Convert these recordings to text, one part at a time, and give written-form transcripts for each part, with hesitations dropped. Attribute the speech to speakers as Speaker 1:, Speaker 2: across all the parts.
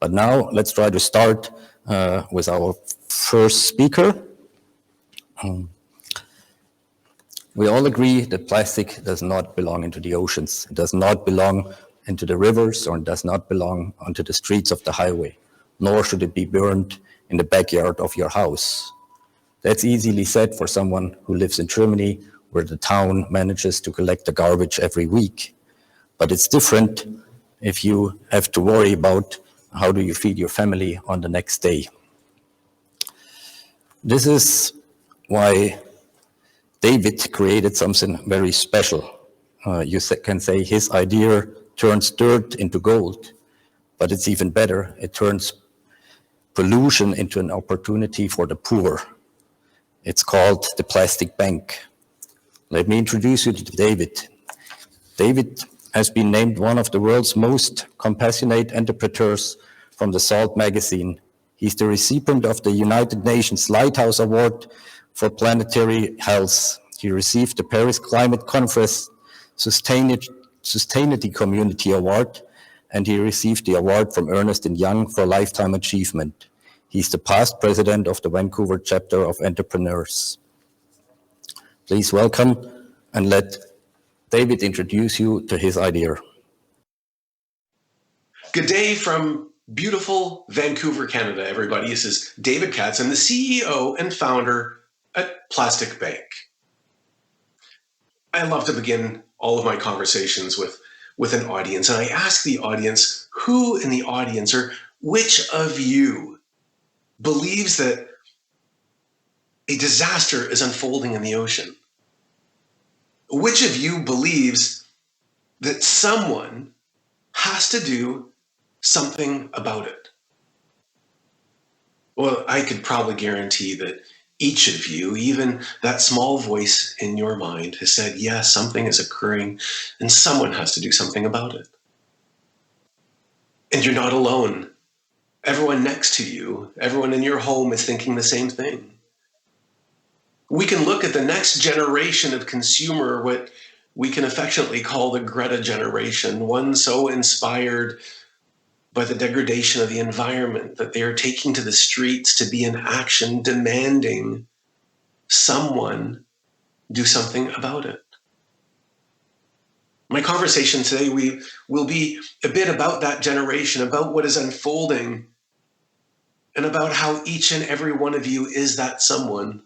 Speaker 1: But now let's try to start with our first speaker. We all agree that plastic does not belong into the oceans. It does not belong into the rivers, or it does not belong onto the streets of the highway, nor should it be burned in the backyard of your house. That's easily said for someone who lives in Germany, where the town manages to collect the garbage every week. But it's different if you have to worry about how do you feed your family on the next day. This is why David created something very special. You can say his idea turns dirt into gold, but it's even better. It turns pollution into an opportunity for the poor. It's called the Plastic Bank. Let me introduce you to David. David has been named one of the world's most compassionate entrepreneurs from the Salt magazine. He's the recipient of the United Nations Lighthouse Award for Planetary Health. He received the Paris Climate Conference Sustainability Community Award, and he received the award from Ernst & Young for Lifetime Achievement. He's the past president of the Vancouver chapter of Entrepreneurs. Please welcome and let David introduce you to his idea.
Speaker 2: Good day from beautiful Vancouver, Canada, everybody. This is David Katz. I'm the CEO and founder at Plastic Bank. I love to begin all of my conversations with an audience, and I ask the audience, who in the audience or which of you believes that a disaster is unfolding in the ocean? Which of you believes that someone has to do something about it? Well, I could probably guarantee that each of you, even that small voice in your mind, has said, yes, something is occurring and someone has to do something about it. And you're not alone. Everyone next to you, everyone in your home is thinking the same thing. We can look at the next generation of consumer, what we can affectionately call the Greta generation, one so inspired by the degradation of the environment that they are taking to the streets to be in action, demanding someone do something about it. My conversation today will be a bit about that generation, about what is unfolding, and about how each and every one of you is that someone.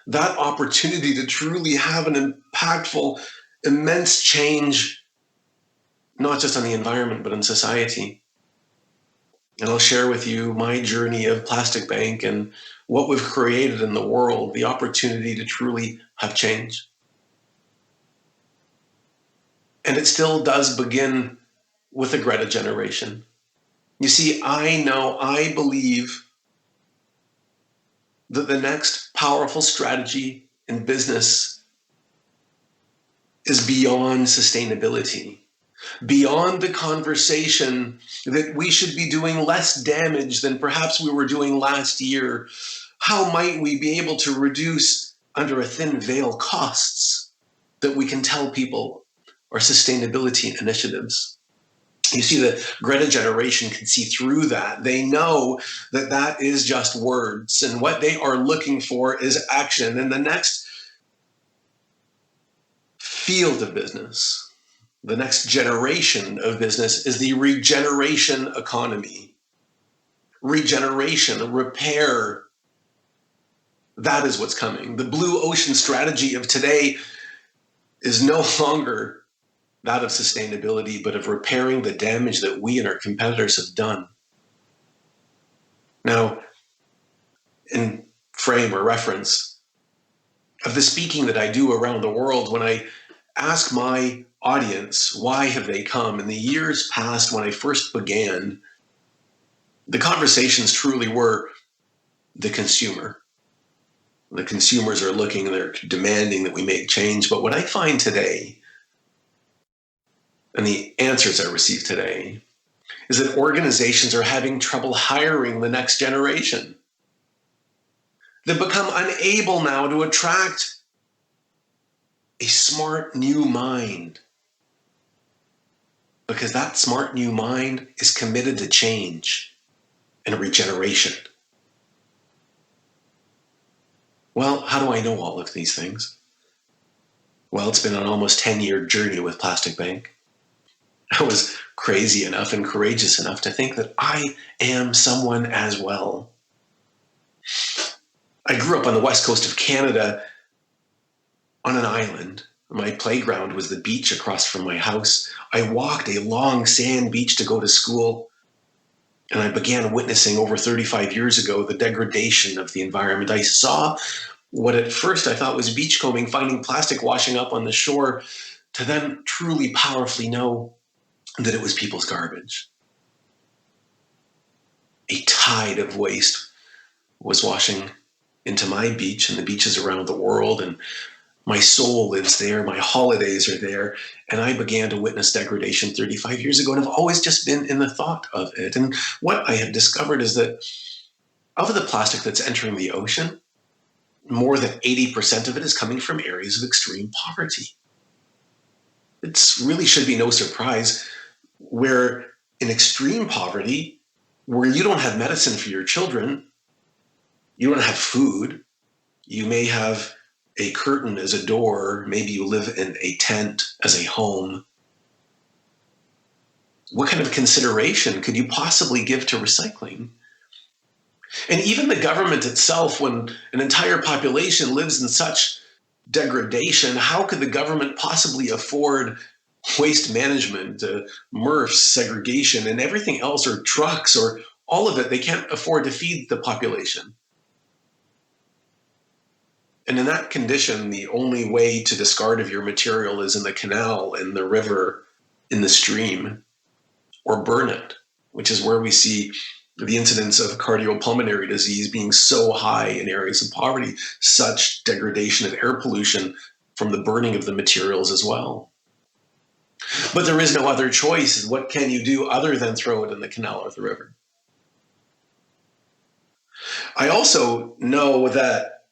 Speaker 2: That opportunity to truly have an impactful, immense change, not just on the environment, but in society. And I'll share with you my journey of Plastic Bank and what we've created in the world, the opportunity to truly have change. And it still does begin with the Greta generation. You see, I believe that the next powerful strategy in business is beyond sustainability, beyond the conversation that we should be doing less damage than perhaps we were doing last year. How might we be able to reduce under a thin veil costs that we can tell people are sustainability initiatives? You see, the Greta generation can see through that. They know that that is just words, and what they are looking for is action. And the next field of business, the next generation of business, is the regeneration economy. Regeneration, repair, that is what's coming. The blue ocean strategy of today is no longer that of sustainability, but of repairing the damage that we and our competitors have done. Now, in frame or reference of the speaking that I do around the world, when I ask my audience, why have they come? In the years past, when I first began, the conversations truly were the consumer. The consumers are looking and they're demanding that we make change. But what I find today, and the answers I receive today, is that organizations are having trouble hiring the next generation. They've become unable now to attract a smart new mind, because that smart new mind is committed to change. and regeneration. Well, how do I know all of these things? Well, it's been an almost 10-year journey with Plastic Bank. I was crazy enough and courageous enough to think that I am someone as well. I grew up on the west coast of Canada on an island. My playground was the beach across from my house. I walked a long sand beach to go to school, and I began witnessing over 35 years ago the degradation of the environment. I saw what at first I thought was beachcombing, finding plastic washing up on the shore, to then truly powerfully know that it was people's garbage. A tide of waste was washing into my beach and the beaches around the world, and my soul lives there, my holidays are there, and I began to witness degradation 35 years ago, and I've always just been in the thought of it. And what I have discovered is that of the plastic that's entering the ocean, more than 80% of it is coming from areas of extreme poverty. It really should be no surprise where in extreme poverty, where you don't have medicine for your children, you don't have food, you may have a curtain as a door, maybe you live in a tent as a home. What kind of consideration could you possibly give to recycling? And even the government itself, when an entire population lives in such degradation, how could the government possibly afford waste management, MRFs, segregation, and everything else, or trucks, or all of it? They can't afford to feed the population. And in that condition, the only way to discard of your material is in the canal, in the river, in the stream, or burn it, which is where we see the incidence of cardiopulmonary disease being so high in areas of poverty, such degradation of air pollution from the burning of the materials as well. But there is no other choice. What can you do other than throw it in the canal or the river? I also know that,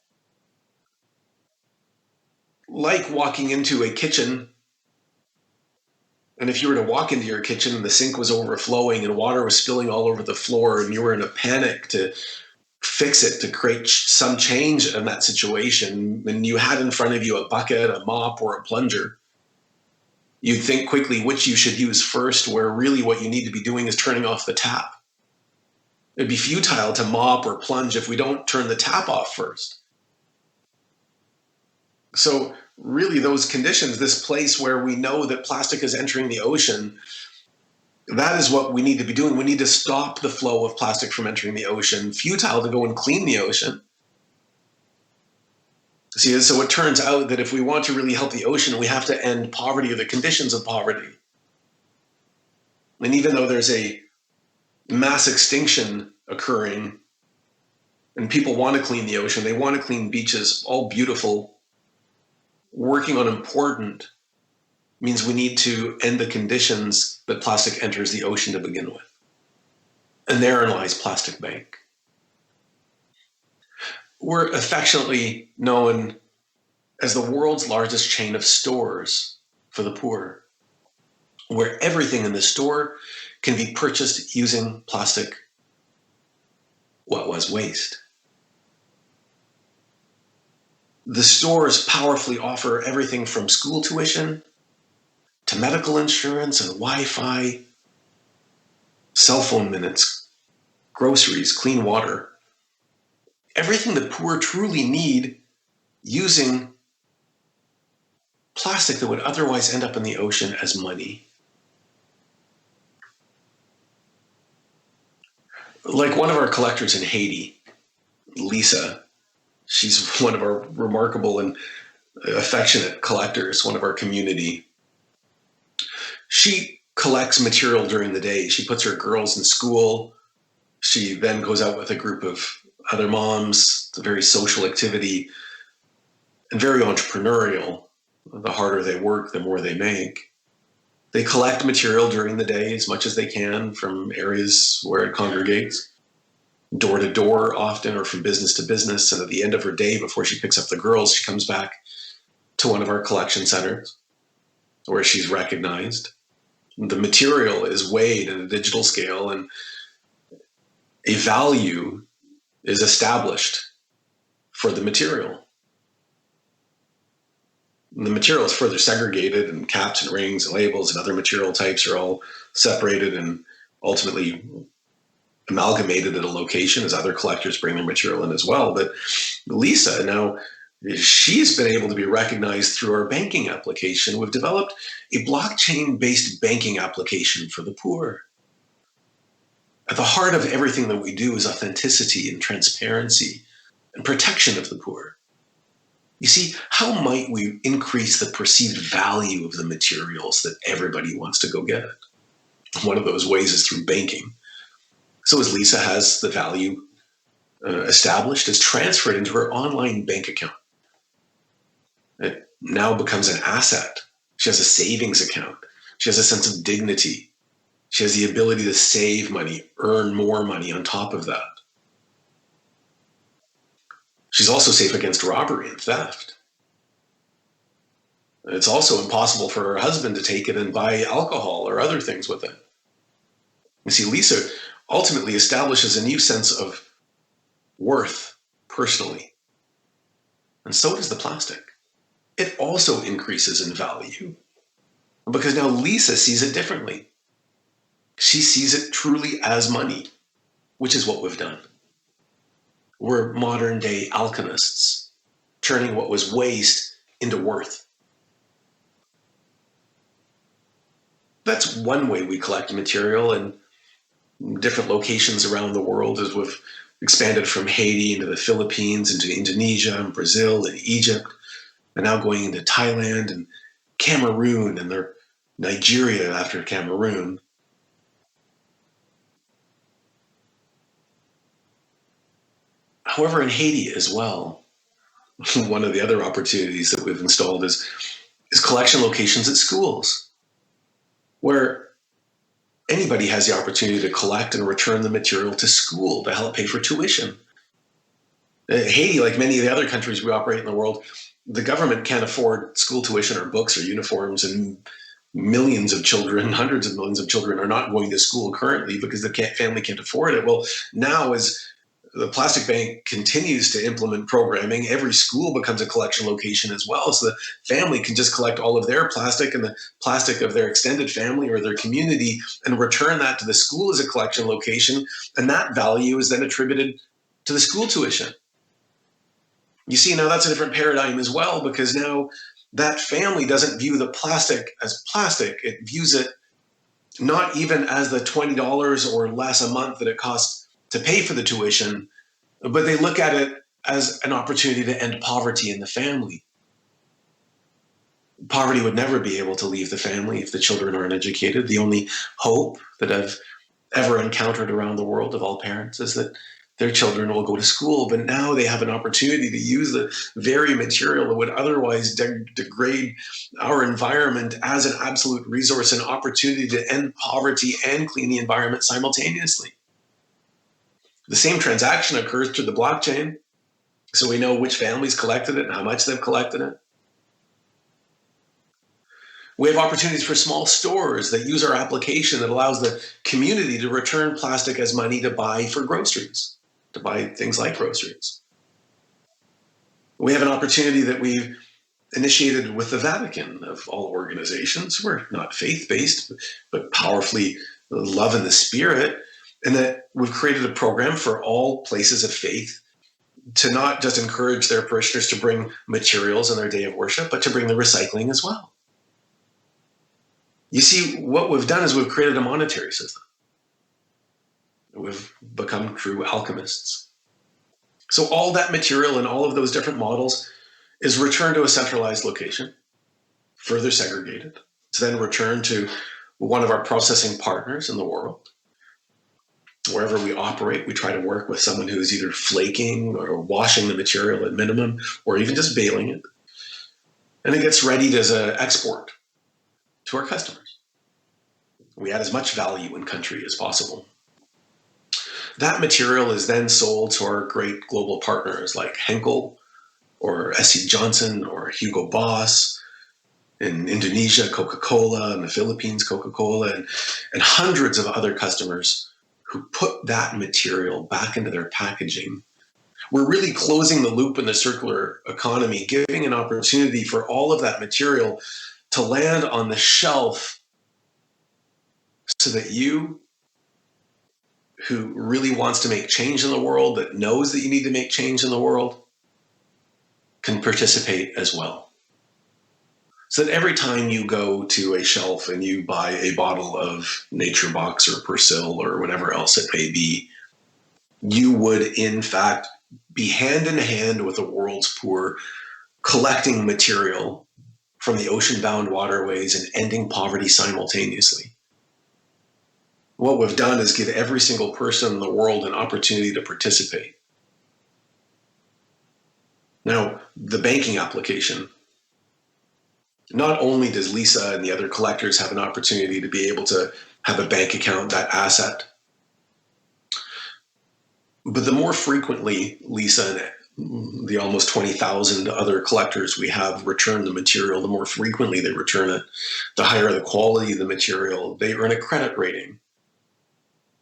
Speaker 2: like walking into a kitchen, and if you were to walk into your kitchen and the sink was overflowing and water was spilling all over the floor and you were in a panic to fix it, to create some change in that situation, and you had in front of you a bucket, a mop, or a plunger, you'd think quickly which you should use first, where really what you need to be doing is turning off the tap. It'd be futile to mop or plunge if we don't turn the tap off first. So really those conditions, this place where we know that plastic is entering the ocean, that is what we need to be doing. We need to stop the flow of plastic from entering the ocean. Futile to go and clean the ocean. See, so it turns out that if we want to really help the ocean, we have to end poverty or the conditions of poverty. And even though there's a mass extinction occurring and people want to clean the ocean, they want to clean beaches, all beautiful, working on important means we need to end the conditions that plastic enters the ocean to begin with. And therein lies Plastic Bank. We're affectionately known as the world's largest chain of stores for the poor, where everything in the store can be purchased using plastic, what was waste. The stores powerfully offer everything from school tuition to medical insurance and Wi-Fi, cell phone minutes, groceries, clean water, everything the poor truly need, using plastic that would otherwise end up in the ocean as money. Like one of our collectors in Haiti, Lisa, she's one of our remarkable and affectionate collectors, one of our community. She collects material during the day. She puts her girls in school. She then goes out with a group of other moms. It's a very social activity and very entrepreneurial. The harder they work, the more they make. They collect material during the day as much as they can from areas where it congregates, door to door often, or from business to business. And at the end of her day, before she picks up the girls, she comes back to one of our collection centers where she's recognized. The material is weighed at a digital scale, and A value is established for the material. And the material is further segregated, and caps and rings and labels and other material types are all separated and ultimately amalgamated at a location as other collectors bring their material in as well. But Lisa, now she's been able to be recognized through our banking application. We've developed a blockchain-based banking application for the poor. At the heart of everything that we do is authenticity and transparency and protection of the poor. You see, how might we increase the perceived value of the materials that everybody wants to go get? One of those ways is through banking. So as Lisa has the value established, it's transferred into her online bank account. It now becomes an asset. She has a savings account. She has a sense of dignity. She has the ability to save money, earn more money on top of that. She's also safe against robbery and theft. It's also impossible for her husband to take it and buy alcohol or other things with it. You see, Lisa ultimately establishes a new sense of worth personally. And so does the plastic. It also increases in value because now Lisa sees it differently. She sees it truly as money, which is what we've done. We're modern day alchemists, turning what was waste into worth. That's one way we collect material in different locations around the world as we've expanded from Haiti into the Philippines, into Indonesia and Brazil and Egypt, and now going into Thailand and Cameroon and Nigeria after Cameroon. However, in Haiti as well, one of the other opportunities that we've installed is collection locations at schools, where anybody has the opportunity to collect and return the material to school to help pay for tuition. Haiti, like many of the other countries we operate in the world, the government can't afford school tuition or books or uniforms, and millions of children, hundreds of millions of children are not going to school currently because the family can't afford it. Well, now as the plastic bank continues to implement programming, every school becomes a collection location as well. So the family can just collect all of their plastic and the plastic of their extended family or their community and return that to the school as a collection location. And that value is then attributed to the school tuition. You see, now that's a different paradigm as well, because now that family doesn't view the plastic as plastic. It views it not even as the $20 or less a month that it costs to pay for the tuition, but they look at it as an opportunity to end poverty in the family. Poverty would never be able to leave the family if the children are uneducated. The only hope that I've ever encountered around the world of all parents is that their children will go to school, but now they have an opportunity to use the very material that would otherwise degrade our environment as an absolute resource and opportunity to end poverty and clean the environment simultaneously. The same transaction occurs through the blockchain, so we know which families collected it and how much they've collected it. We have opportunities for small stores that use our application that allows the community to return plastic as money to buy for groceries, to buy things like groceries. We have an opportunity that we've initiated with the Vatican of all organizations. We're not faith-based, but powerfully love in the spirit. And that we've created a program for all places of faith to not just encourage their parishioners to bring materials on their day of worship, but to bring the recycling as well. You see, what we've done is we've created a monetary system. We've become true alchemists. So all that material and all of those different models is returned to a centralized location, further segregated. It's then returned to one of our processing partners in the world. Wherever we operate, we try to work with someone who is either flaking or washing the material at minimum, or even just baling it. And it gets readied as an export to our customers. We add as much value in country as possible. That material is then sold to our great global partners like Henkel or SC Johnson or Hugo Boss. In Indonesia, Coca-Cola, in the Philippines, Coca-Cola, and hundreds of other customers who put that material back into their packaging. We're really closing the loop in the circular economy, giving an opportunity for all of that material to land on the shelf so that you, who really wants to make change in the world, that knows that you need to make change in the world, can participate as well. So that every time you go to a shelf and you buy a bottle of Nature Box or Persil or whatever else it may be, you would in fact be hand in hand with the world's poor, collecting material from the ocean-bound waterways and ending poverty simultaneously. What we've done is give every single person in the world an opportunity to participate. Now, the banking application. Not only does Lisa and the other collectors have an opportunity to be able to have a bank account, that asset, but the more frequently Lisa and the almost 20,000 other collectors we have return the material, the more frequently they return it, the higher the quality of the material, they earn a credit rating.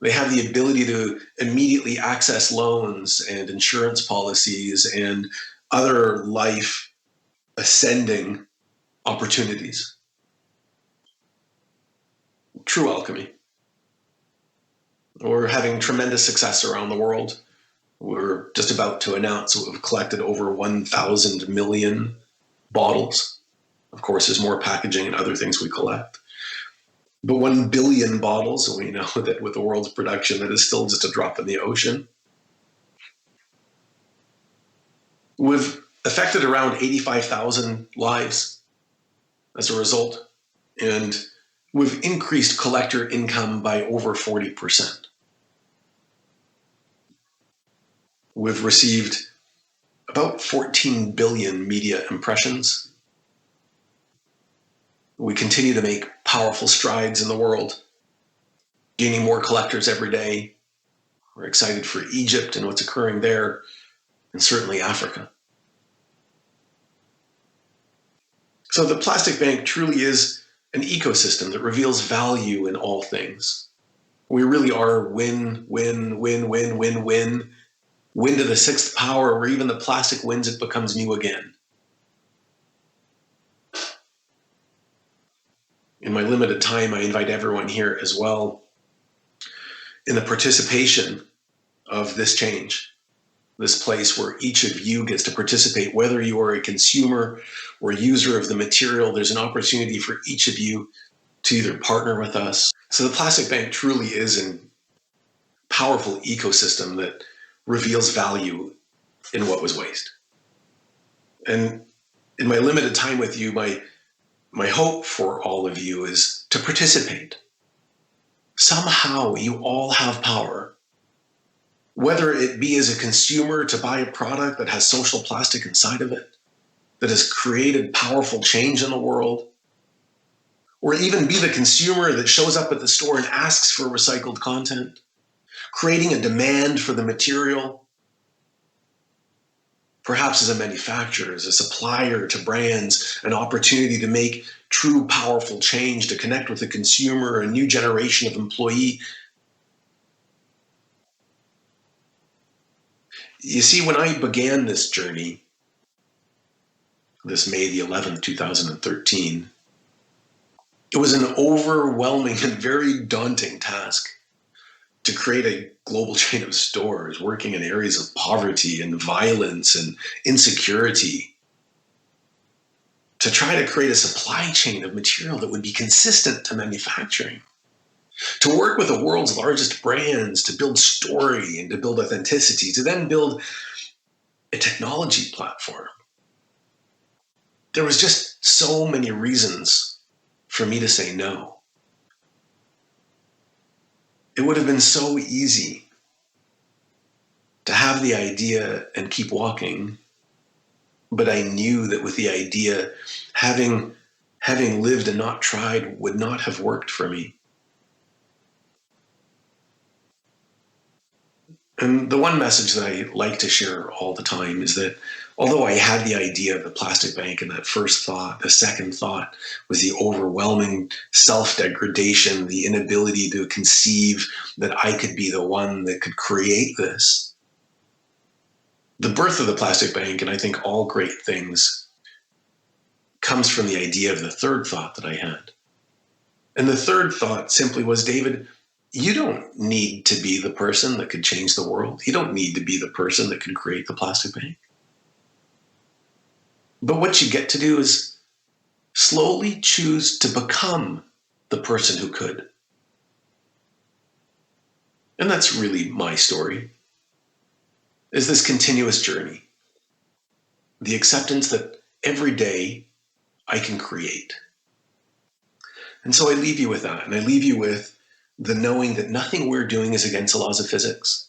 Speaker 2: They have the ability to immediately access loans and insurance policies and other life ascending opportunities. True alchemy. We're having tremendous success around the world. We're just about to announce that we've collected over 1,000 million bottles. Of course, there's more packaging and other things we collect. But 1 billion bottles, we know that with the world's production, that is still just a drop in the ocean. We've affected around 85,000 lives as a result, and we've increased collector income by over 40%. We've received about 14 billion media impressions. We continue to make powerful strides in the world, gaining more collectors every day. We're excited for Egypt and what's occurring there, and certainly Africa. So the plastic bank truly is an ecosystem that reveals value in all things. We really are win, win, win, win, win, win. Win to the sixth power, where even the plastic wins, it becomes new again. In my limited time, I invite everyone here as well in the participation of this change, this place where each of you gets to participate, whether you are a consumer or a user of the material. There's an opportunity for each of you to either partner with us. So the plastic bank truly is a powerful ecosystem that reveals value in what was waste. And in my limited time with you, my hope for all of you is to participate. Somehow you all have power, whether it be as a consumer to buy a product that has social plastic inside of it, that has created powerful change in the world, or even be the consumer that shows up at the store and asks for recycled content, creating a demand for the material, perhaps as a manufacturer, as a supplier to brands, an opportunity to make true powerful change, to connect with the consumer, a new generation of employee. You see, when I began this journey, this May the 11th, 2013, it was an overwhelming and very daunting task to create a global chain of stores working in areas of poverty and violence and insecurity, to try to create a supply chain of material that would be consistent to manufacturing, to work with the world's largest brands, to build story and to build authenticity, to then build a technology platform. There was just so many reasons for me to say no. It would have been so easy to have the idea and keep walking, but I knew that with the idea, having lived and not tried would not have worked for me. And the one message that I like to share all the time is that Although I had the idea of the plastic bank and that first thought, the second thought was the overwhelming self-degradation, the inability to conceive that I could be the one that could create this. The birth of the plastic bank, and I think all great things, comes from the idea of the third thought that I had. And the third thought simply was, David, you don't need to be the person that could change the world. You don't need to be the person that could create the plastic bank. But what you get to do is slowly choose to become the person who could. And that's really my story, is this continuous journey. The acceptance that every day I can create. And so I leave you with that. And I leave you with the knowing that nothing we're doing is against the laws of physics.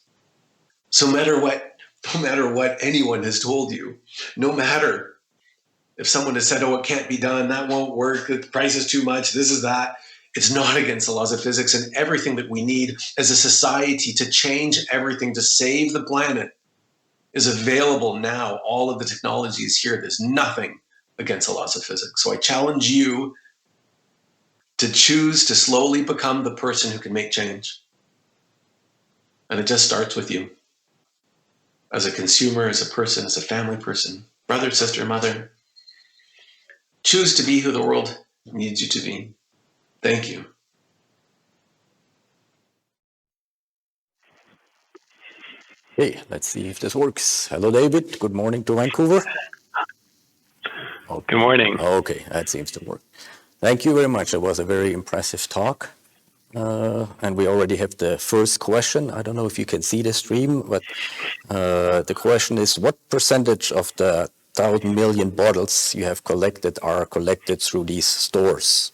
Speaker 2: So no matter what anyone has told you, no matter if someone has said, oh, it can't be done, that won't work, the price is too much, this is that, it's not against the laws of physics. And everything that we need as a society to change everything, to save the planet, is available now. All of the technology is here. There's nothing against the laws of physics. So I challenge you to choose to slowly become the person who can make change. And it just starts with you. As a consumer, as a person, as a family person, brother, sister, mother. Choose to be who the world needs you to be. Thank you.
Speaker 1: Okay, let's see if this works. Hello, David. Good morning to Vancouver. Okay.
Speaker 3: Good morning.
Speaker 1: Okay, that seems to work. Thank you very much. It was a very impressive talk. And we already have the first question. I don't know if you can see the stream, but the question is, what percentage of the 1,000 million bottles you have collected are collected through these stores?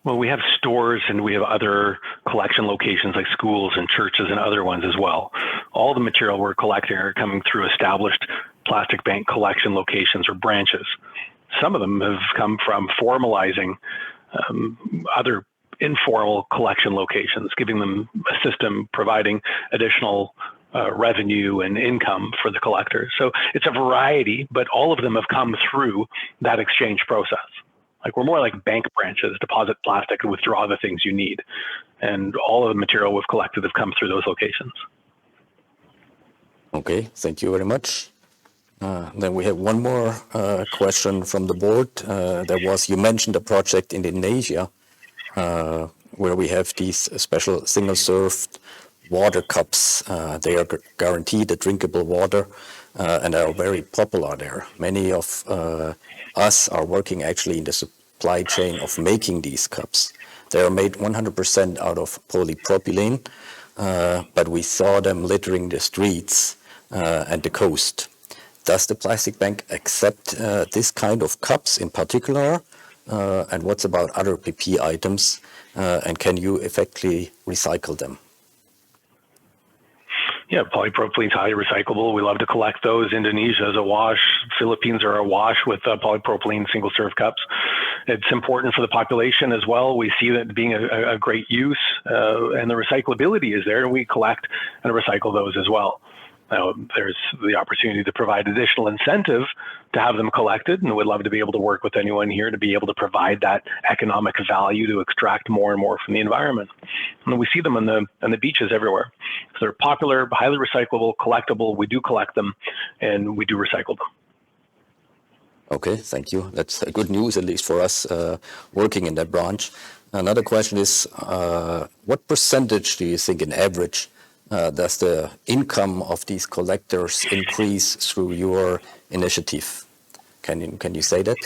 Speaker 3: Well, we have stores and we have other collection locations like schools and churches and other ones as well. All the material we're collecting are coming through established plastic bank collection locations or branches. Some of them have come from formalizing other informal collection locations, giving them a system, providing additional revenue and income for the collectors. So it's a variety, but all of them have come through that exchange process. Like we're more like bank branches, deposit plastic and withdraw the things you need. And all of the material we've collected have come through those locations.
Speaker 1: Okay, thank you very much. Then we have one more question from the board. You mentioned a project in Indonesia where we have these special single-served water cups. They are guaranteed a drinkable water and are very popular there. Many of us are working actually in the supply chain of making these cups. They are made 100% out of polypropylene, but we saw them littering the streets and the coast. Does the plastic bank accept this kind of cups in particular? And what's about other PP items? And can you effectively recycle them?
Speaker 3: Yeah, polypropylene is highly recyclable. We love to collect those. Indonesia is awash. Philippines are awash with polypropylene single-serve cups. It's important for the population as well. We see that being a great use, and the recyclability is there, and we collect and recycle those as well. Now, there's the opportunity to provide additional incentive to have them collected, and we'd love to be able to work with anyone here to be able to provide that economic value to extract more and more from the environment. And we see them on the beaches everywhere. So they're popular, highly recyclable, collectible. We do collect them, and we do recycle them.
Speaker 1: Okay, thank you. That's good news, at least for us working in that branch. Another question is, what percentage do you think, in average, does the income of these collectors increase through your initiative? Can you say that?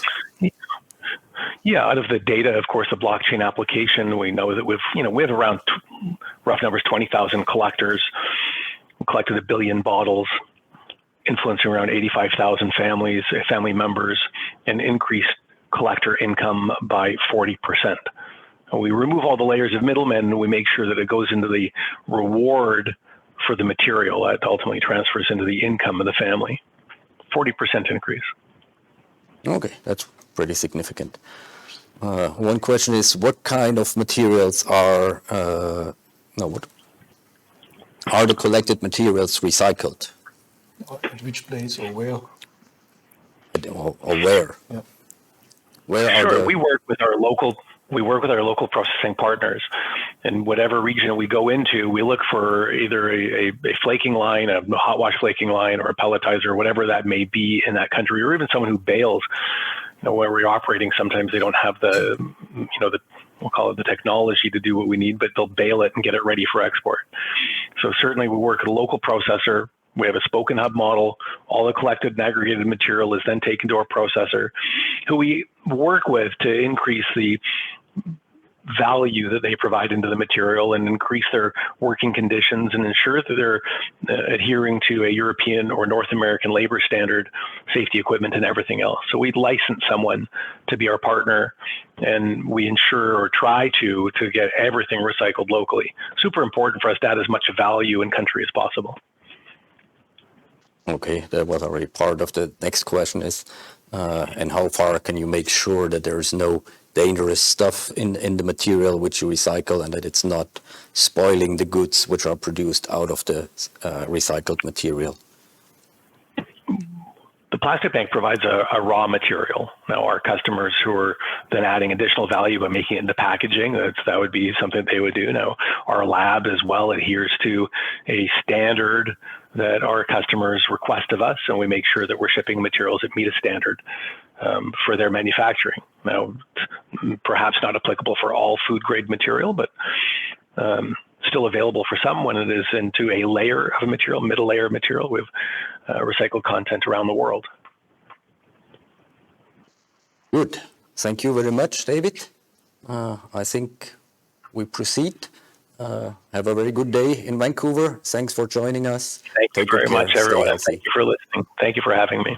Speaker 3: Yeah, out of the data, of course, the blockchain application, we know that we have around rough numbers 20,000 collectors. We collected 1 billion bottles, influencing around 85,000 family members, and increased collector income by 40%. We remove all the layers of middlemen, and we make sure that it goes into the reward for the material that ultimately transfers into the income of the family. 40% increase.
Speaker 1: Okay, that's pretty significant. One question is, what kind of materials are the collected materials recycled?
Speaker 4: At which place or where?
Speaker 1: Or where?
Speaker 4: Yeah.
Speaker 1: Where are
Speaker 3: Sure,
Speaker 1: the...
Speaker 3: we work with our local processing partners. In whatever region we go into, we look for either a flaking line, a hot wash flaking line, or a pelletizer, whatever that may be in that country, or even someone who bales. Where we're operating, sometimes they don't have we'll call it the technology to do what we need, but they'll bale it and get it ready for export. So certainly we work at a local processor. We have a spoken hub model. All the collected and aggregated material is then taken to our processor, who we work with to increase the value that they provide into the material and increase their working conditions and ensure that they're adhering to a European or North American labor standard, safety equipment, and everything else. So we license someone to be our partner, and we ensure or try to get everything recycled locally. Super important for us to add as much value in country as possible.
Speaker 1: Okay, that was already part of the next question is, and how far can you make sure that there's no dangerous stuff in the material which you recycle and that it's not spoiling the goods which are produced out of the recycled material?
Speaker 3: The plastic bank provides a raw material. Now, our customers who are then adding additional value by making it into packaging, that would be something they would do. Now, our lab as well adheres to a standard that our customers request of us, and we make sure that we're shipping materials that meet a standard for their manufacturing. Now, perhaps not applicable for all food grade material, but still available for some when it is into a layer of a material, middle layer of material with recycled content around the world.
Speaker 1: Good. Thank you very much, David. I think we proceed. Have a very good day in Vancouver. Thanks for joining us.
Speaker 3: Thank you very much, everyone. Thank you for listening. Thank you for having me.